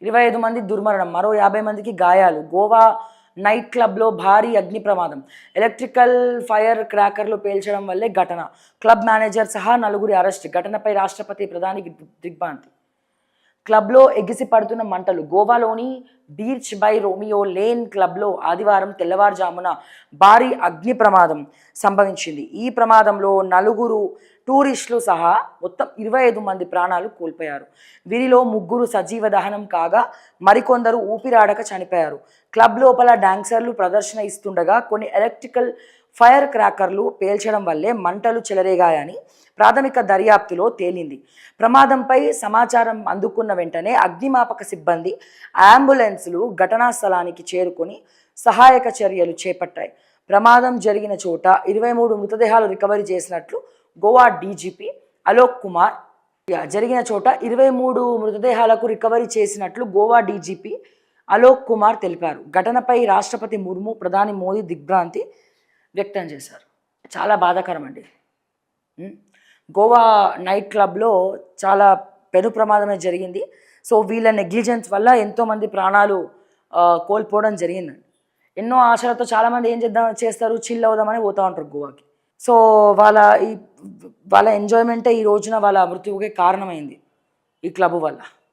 25 మంది దుర్మరణం, మరో 50 మందికి గాయాలు. గోవా నైట్ క్లబ్లో భారీ అగ్ని ప్రమాదం, ఎలక్ట్రికల్ ఫైర్ క్రాకర్లు పేల్చడం వల్లే ఘటన. క్లబ్ మేనేజర్ సహా 9 అరెస్ట్. ఘటనపై రాష్ట్రపతి ప్రధానికి దిగ్భ్రాంతి. క్లబ్లో ఎగిసి పడుతున్న మంటలు. గోవాలోని బీచ్ బై రోమియో లేన్ క్లబ్లో ఆదివారం తెల్లవారుజామున భారీ అగ్ని ప్రమాదం సంభవించింది. ఈ ప్రమాదంలో 9 టూరిస్టులు సహా మొత్తం 25 మంది ప్రాణాలు కోల్పోయారు. వీరిలో 3 సజీవ దహనం కాగా మరికొందరు ఊపిరాడక చనిపోయారు. క్లబ్ లోపల డాన్సర్లు ప్రదర్శన ఇస్తుండగా కొన్ని ఎలక్ట్రికల్ ఫైర్ క్రాకర్లు పేల్చడం వల్లే మంటలు చెలరేగాయని ప్రాథమిక దర్యాప్తులో తేలింది. ప్రమాదంపై సమాచారం అందుకున్న వెంటనే అగ్నిమాపక సిబ్బంది, అంబులెన్సులు ఘటనా స్థలానికి చేరుకొని సహాయక చర్యలు చేపట్టాయి. ప్రమాదం జరిగిన చోట 23 మృతదేహాలు రికవరీ చేసినట్లు గోవా డీజీపీ అలోక్ కుమార్ జరిగిన చోట 23 మృతదేహాలకు రికవరీ చేసినట్లు గోవా డీజీపీ అలోక్ కుమార్ తెలిపారు. ఘటనపై రాష్ట్రపతి ముర్ము, ప్రధాని మోదీ దిగ్భ్రాంతి వ్యక్తం చేశారు. చాలా బాధాకరం అండి. గోవా నైట్ క్లబ్లో చాలా పెను ప్రమాదమే జరిగింది. సో వీళ్ళ నెగ్లిజెన్స్ వల్ల ఎంతోమంది ప్రాణాలు కోల్పోవడం జరిగిందండి. ఎన్నో ఆశలతో చాలామంది ఏం చేస్తారు, చిల్ అవుదామని పోతూ ఉంటారు గోవాకి. సో వాళ్ళ ఎంజాయ్మెంటే ఈ రోజున వాళ్ళ మృత్యువుకే కారణమైంది ఈ క్లబ్ వల్ల.